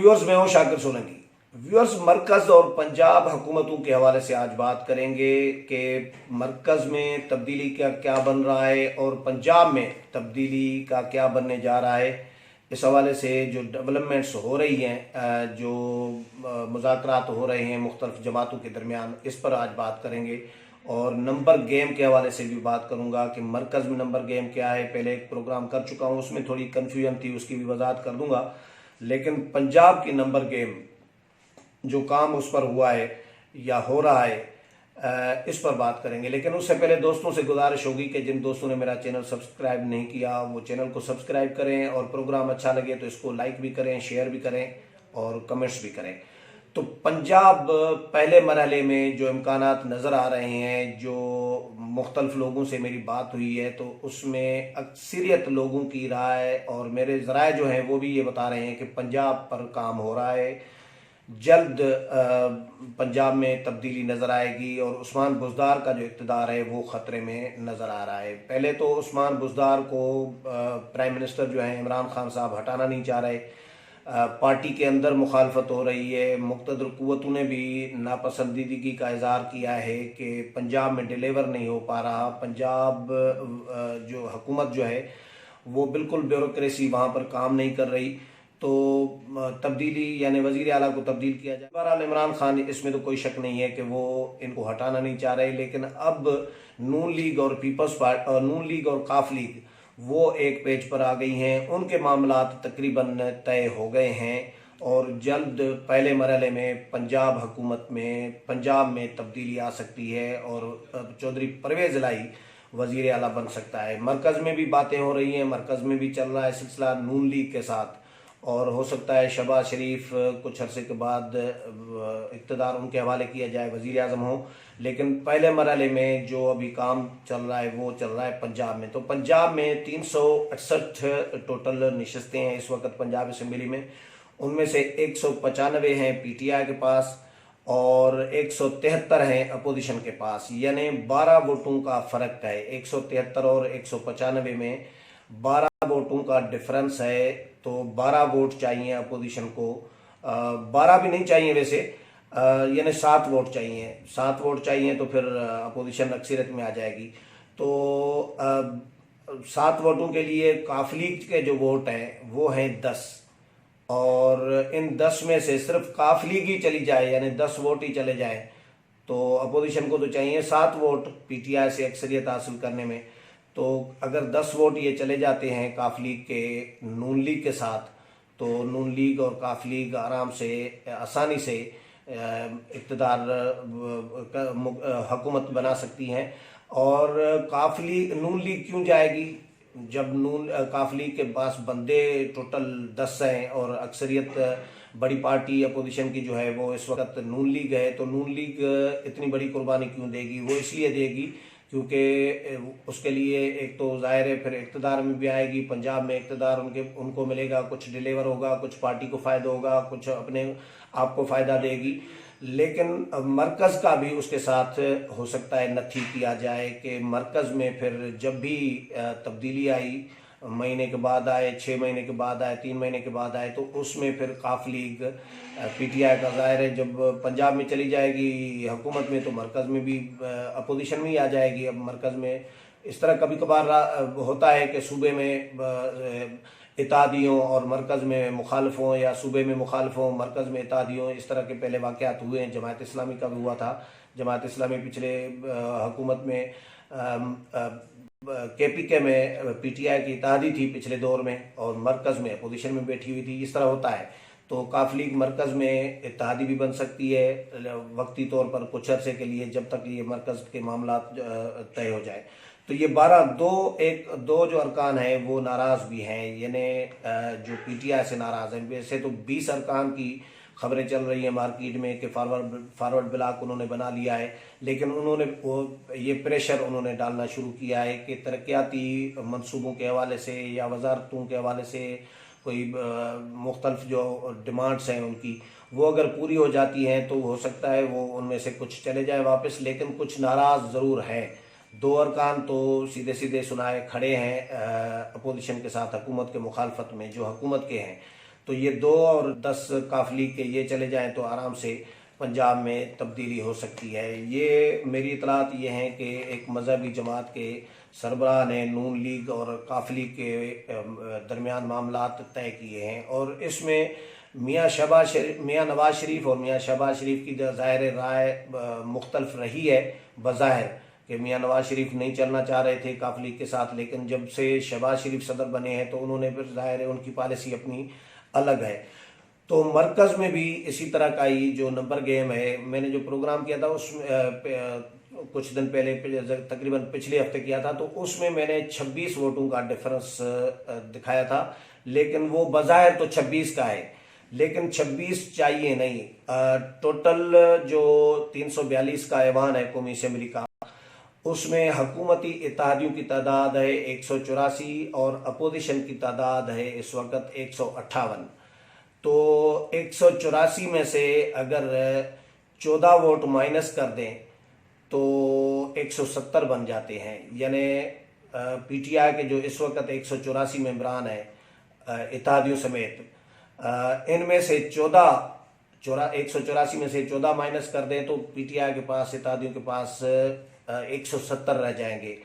Viewers, मैं हूं Shakir Solanki. Viewers, मरकज और पंजाब हुकूमतों के हवाले से आज बात करेंगे कि मरकज में तब्दीली का क्या बन रहा है और पंजाब में तब्दीली का क्या बनने जा रहा है। इस हवाले से जो डेवलपमेंट्स हो रही हैं, जो मुज़ाकरात हो रहे हैं मुख्तलिफ जमातों के दरमियान, इस पर आज बात करेंगे। और नंबर गेम के हवाले से भी बात करूंगा कि मरकज़ में नंबर गेम क्या है। पहले एक प्रोग्राम कर चुका हूं, उसमें थोड़ी कन्फ्यूजन थी, उसकी भी वजाहत कर दूंगा। लेकिन पंजाब की नंबर गेम जो काम उस पर हुआ है या हो रहा है, इस पर बात करेंगे। लेकिन उससे पहले दोस्तों से गुजारिश होगी कि जिन दोस्तों ने मेरा चैनल सब्सक्राइब नहीं किया वो चैनल को सब्सक्राइब करें, और प्रोग्राम अच्छा लगे तो इसको लाइक भी करें, शेयर भी करें और कमेंट्स भी करें। तो पंजाब पहले मरहले में जो इम्कानात नज़र आ रहे हैं, जो मुख्तलिफ लोगों से मेरी बात हुई है, तो उसमें अक्सरियत लोगों की राय और मेरे ज़राए जो हैं वो भी ये बता रहे हैं कि पंजाब पर काम हो रहा है, जल्द पंजाब में तब्दीली नज़र आएगी और उस्मान बुज़दार का जो इक़्तिदार है वो ख़तरे में नज़र आ रहा है। पहले तो उस्मान बुज़दार को प्राइम मिनिस्टर जो हैं इमरान खान साहब हटाना नहीं चाह रहे। पार्टी के अंदर मुखालफत हो रही है। मुक़्तदर क़ुव्वतों ने भी नापसंदीदगी का इज़हार किया है कि पंजाब में डिलीवर नहीं हो पा रहा। पंजाब जो हुकूमत जो है वो बिल्कुल ब्यूरोक्रेसी वहाँ पर काम नहीं कर रही। तो तब्दीली यानी वज़ीर आला को तब्दील किया जाए। बहरहाल इमरान खान, इसमें तो कोई शक नहीं है कि वो इनको हटाना नहीं चाह रहे। लेकिन अब नून लीग और पीपल्स पार्टी और नून लीग और काफ लीग वो एक पेज पर आ गई हैं। उनके मामलात तकरीबन तय हो गए हैं और जल्द पहले मरहले में पंजाब में तब्दीली आ सकती है और चौधरी परवेज़ इलाही वज़ीर आला बन सकता है। मरकज़ में भी बातें हो रही हैं, मरकज़ में भी चल रहा है सिलसिला नून लीग के साथ, और हो सकता है शहबाज शरीफ कुछ अरसे के बाद इक़्तिदार उनके हवाले किया जाए, वज़ीर आज़म हो। लेकिन पहले मरहले में जो अभी काम चल रहा है वो चल रहा है पंजाब में। तो पंजाब में 368 टोटल नशस्तें हैं इस वक्त पंजाब असम्बली में। उनमें से 195 हैं PTI के पास और 173 हैं अपोजिशन के पास, यानी 12 वोटों का फ़र्क है। 173 और 195 में 12 वोटों का डिफरेंस है। तो 12 वोट चाहिए अपोजिशन को, 12 भी नहीं चाहिए वैसे, यानी 7 वोट चाहिए। 7 वोट चाहिए तो फिर अपोजिशन अक्सरियत में आ जाएगी। तो 7 वोटों के लिए काफ लीग के जो वोट हैं वो हैं 10, और इन 10 में से सिर्फ काफ लीग ही चली जाए, यानी 10 वोट ही चले जाए, तो अपोजिशन को तो चाहिए 7 वोट PTI से अक्सरियत हासिल करने में। तो अगर 10 वोट ये चले जाते हैं काफ लीग के नून लीग के साथ, तो नून लीग और काफ लीग आराम से आसानी से इक़्तिदार हुकूमत बना सकती हैं। और नून लीग क्यों जाएगी जब काफ लीग के पास बंदे टोटल 10 हैं और अक्सरियत बड़ी पार्टी अपोजिशन की जो है वो इस वक्त नून लीग है। तो नून लीग इतनी बड़ी कुर्बानी क्यों देगी? वो इसलिए देगी क्योंकि उसके लिए एक तो ज़ाहिर है फिर इक़्तिदार में भी आएगी। पंजाब में इक़्तिदार उनको मिलेगा, कुछ डिलीवर होगा, कुछ पार्टी को फ़ायदा होगा, कुछ अपने आप को फ़ायदा देगी। लेकिन मरकज़ का भी उसके साथ हो सकता है नत्थी किया जाए कि मरकज़ में फिर जब भी तब्दीली आई, महीने के बाद आए, 6 महीने के बाद आए, 3 महीने के बाद आए, तो उसमें फिर काफ लीग PTI का ज़ाहिर है जब पंजाब में चली जाएगी हुकूमत में तो मरकज़ में भी अपोजिशन में ही आ जाएगी। अब मरकज़ में इस तरह कभी कभार होता है कि सूबे में इत्तेहादियों और मरकज़ में मुखालफों, या सूबे में मुखालफों मरकज़ में इत्तेहादियों, इस तरह के पहले वाक़यात हुए हैं। जमात इस्लामी का भी हुआ था। जमात इस्लामी पिछले हुकूमत में KPK में PTI की इत्तेहादी थी पिछले दौर में, और मरकज़ में अपोजिशन में बैठी हुई थी। इस तरह होता है। तो काफ लीग मरकज़ में इत्तेहादी भी बन सकती है वक्ती तौर पर कुछ अरसे के लिए, जब तक ये मरकज़ के मामला तय हो जाए। तो ये 2 जो अरकान हैं वो नाराज़ भी हैं, यानी जो PTI से नाराज़ हैं। वैसे तो 20 अरकान की खबरें चल रही हैं मार्केट में कि फारवर्ड ब्लॉक उन्होंने बना लिया है, लेकिन उन्होंने ये प्रेशर उन्होंने डालना शुरू किया है कि तरक्याती मंसूबों के हवाले से या वजारतों के हवाले से कोई मुख्तलिफ जो डिमांड्स हैं उनकी, वो अगर पूरी हो जाती हैं तो हो सकता है वो उनमें से कुछ चले जाए वापस। लेकिन कुछ नाराज़ ज़रूर हैं। 2 अरकान तो सीधे सीधे सुनाए खड़े हैं अपोजिशन के साथ हुकूमत के मुखालफत में, जो हुकूमत के हैं। तो ये 2 और 10 काफली के ये चले जाएं तो आराम से पंजाब में तब्दीली हो सकती है। ये मेरी इतलात ये हैं कि एक मजहबी जमात के सरबराह ने नून लीग और काफली के दरमियान मामलात तय किए हैं और इसमें मियाँ नवाज शरीफ और मियाँ शहबाज शरीफ की ज़ाहिर राय मुख्तलिफ रही है बज़ाहिर कि मियाँ नवाज शरीफ नहीं चलना चाह रहे थे काफली के साथ, लेकिन जब से शहबाज शरीफ सदर बने हैं तो उन्होंने फिर ज़ाहिर है उनकी पॉलिसी अपनी अलग है। तो मरकज़ में भी इसी तरह का ही जो नंबर गेम है, मैंने जो प्रोग्राम किया था उसमें कुछ दिन पहले तकरीबन पिछले हफ्ते किया था, तो उसमें मैंने 26 वोटों का डिफरेंस दिखाया था, लेकिन वो बज़ाहिर तो 26 का है, लेकिन 26 चाहिए नहीं। टोटल जो 342 का ऐवान है कौमी असेंबली का, उसमें हुकूमती इत्तेहादियों की तादाद है 184 और अपोजिशन की तादाद है इस वक्त 158। तो 184 में से अगर 14 वोट माइनस कर दें तो 170 बन जाते हैं। यानी पीटीआई के जो इस वक्त 184 मेंबरान हैं इत्तेहादियों समेत, इनमें से 184 में से 14 माइनस कर दें तो पीटीआई के पास, इत्तेहादियों के पास 170 रह जाएंगे।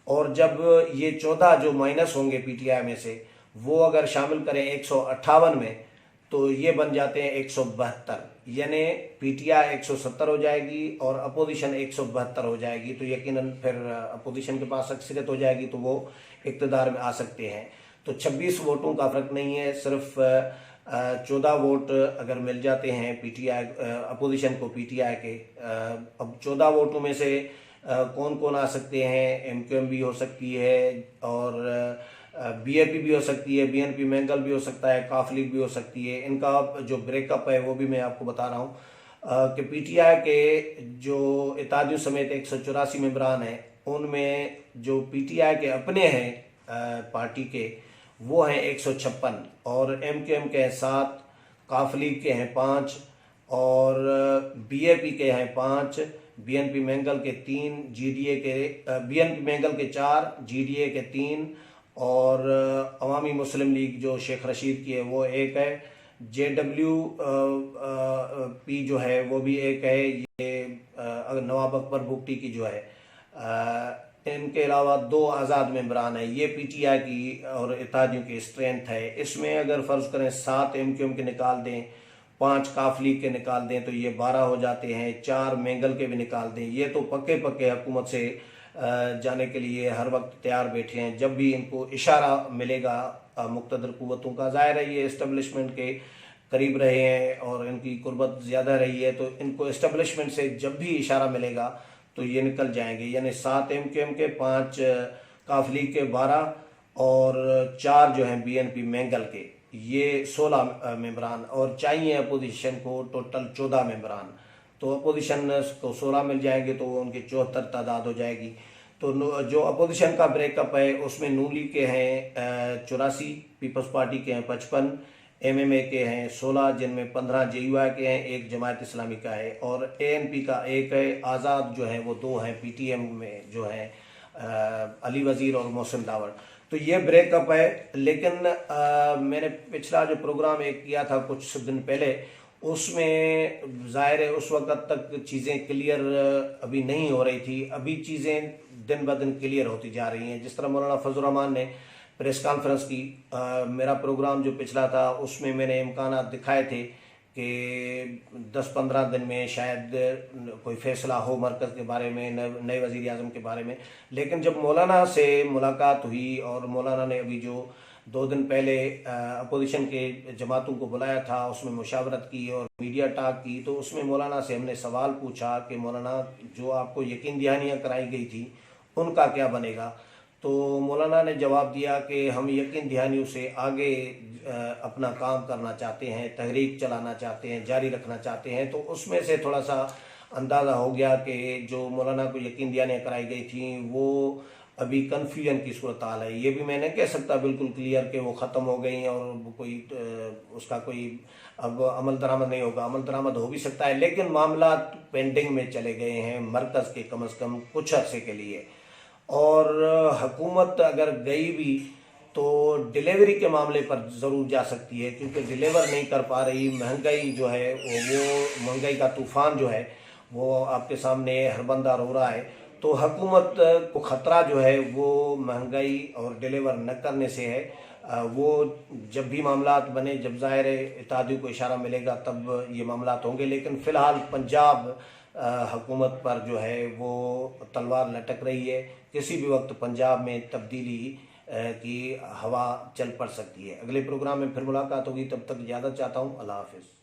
और जब ये 14 जो माइनस होंगे पीटीआई में से, वो अगर शामिल करें 158 में तो ये बन जाते हैं 172। यानी पीटीआई 170 हो जाएगी और अपोजिशन 172 हो जाएगी। तो यकीनन फिर अपोजिशन के पास अक्सरियत हो जाएगी तो वो इक़्तिदार में आ सकते हैं। तो 26 वोटों का फ़र्क नहीं है, सिर्फ 14 वोट अगर मिल जाते हैं पीटीआई अपोजिशन को पीटीआई के। अब 14 वोटों में से कौन कौन आ सकते हैं? एमक्यूएम भी हो सकती है और बीएपी भी हो सकती है, बीएनपी मैंगल भी हो सकता है, काफ लीग भी हो सकती है। इनका जो ब्रेकअप है वो भी मैं आपको बता रहा हूँ कि पीटीआई के जो इत्तेहादियों समेत 184 मेंबरान हैं, उनमें जो पीटीआई के अपने हैं पार्टी के, वो हैं 156 और एमक्यूएम के हैं 7, काफ लीग के हैं 5 और बीएपी के हैं 5, बीएनपी मैंगल के 3, जीडीए के बीएनपी मैंगल के 4, जीडीए के 3 और अवामी मुस्लिम लीग जो शेख रशीद की है वो 1 है, जेडब्ल्यू पी जो है वो भी 1 है, ये नवाब अकबर बुगटी की जो है। इनके अलावा 2 आज़ाद मेंबरान है। ये पीटीआई की और इत्तेहादियों की स्ट्रेंथ है। इसमें अगर फ़र्ज़ करें 7 एमक्यूएम के निकाल दें, 5 काफ लीग के निकाल दें तो ये 12 हो जाते हैं, 4 मैंगल के भी निकाल दें, ये तो पक्के हुकूमत से जाने के लिए हर वक्त तैयार बैठे हैं। जब भी इनको इशारा मिलेगा मुक़्तदर क़ुव्वतों का, ज़ाहिर है ये इस्टेब्लिशमेंट के करीब रहे हैं और इनकी कुर्बत ज़्यादा रही है, तो इनको इस्टेब्लिशमेंट से जब भी इशारा मिलेगा तो ये निकल जाएंगे। यानी 7 एमक्यूएम के, 5 काफ लीग के, 12 और 4 जो हैं बीएनपी मैंगल के, ये 16 मेंबरान। और चाहिए अपोजिशन को टोटल 14 मेंबरान, तो अपोजिशन को 16 मिल जाएंगे तो उनकी 74 तादाद हो जाएगी। तो जो अपोजिशन का ब्रेकअप है उसमें नून लीग के हैं 84, पीपल्स पार्टी के हैं 55, एमएमए के हैं 16, जिनमें 15 जेयूआई के हैं, 1 जमात इस्लामी का है और एएनपी का 1 है। आज़ाद जो है वो 2 हैं, पीटीएम में जो है अली वज़ीर और मोहसिन दावड़। तो ये ब्रेकअप है। लेकिन मैंने पिछला जो प्रोग्राम एक किया था कुछ दिन पहले, उसमें ज़ाहिर है उस वक्त तक चीज़ें क्लियर अभी नहीं हो रही थी। अभी चीज़ें दिन ब दिन क्लियर होती जा रही हैं। जिस तरह मौलाना फजल रहमान ने प्रेस कॉन्फ्रेंस की, मेरा प्रोग्राम जो पिछला था उसमें मैंने इम्कानात दिखाए थे कि 10-15 दिन में शायद कोई फ़ैसला हो मरकज़ के बारे में, नए वज़ीर आज़म के बारे में। लेकिन जब मौलाना से मुलाकात हुई और मौलाना ने अभी जो 2 दिन पहले अपोजिशन के जमातों को बुलाया था, उसमें मुशावरत की और मीडिया टॉक की, तो उसमें मौलाना से हमने सवाल पूछा कि मौलाना जो आपको यकीन दहानियाँ कराई गई थी उनका क्या बनेगा। तो मौलाना ने जवाब दिया कि हम यकीन दहानियों से आगे अपना काम करना चाहते हैं, तहरीक चलाना चाहते हैं, जारी रखना चाहते हैं। तो उसमें से थोड़ा सा अंदाज़ा हो गया कि जो मौलाना को यकीन दहानियाँ कराई गई थी वो अभी कन्फ्यूजन की सूरत हाल है। ये भी मैं नहीं कह सकता बिल्कुल क्लियर कि वो ख़त्म हो गई और कोई उसका कोई अब अमल दरामद नहीं होगा। अमल दरामद हो भी सकता है, लेकिन मामला पेंडिंग में चले गए हैं मरकज़ के कम से कम कुछ अर्से के लिए। और हुकूमत अगर गई भी तो डिलीवरी के मामले पर ज़रूर जा सकती है, क्योंकि डिलीवर नहीं कर पा रही। महंगाई जो है वो महंगाई का तूफ़ान जो है वो आपके सामने हरबंदार हो रहा है। तो हुकूमत को ख़तरा जो है वो महंगाई और डिलीवर न करने से है। वो जब भी मामलात बने, जब ज़ाहिर है इत्तेहादियों को इशारा मिलेगा तब ये मामलात होंगे। लेकिन फ़िलहाल पंजाब हुकूमत पर जो है वो तलवार लटक रही है। किसी भी वक्त पंजाब में तब्दीली की हवा चल पड़ सकती है। अगले प्रोग्राम में फिर मुलाकात होगी, तब तक इजाज़त चाहता हूँ। अल्लाह हाफ़िज़।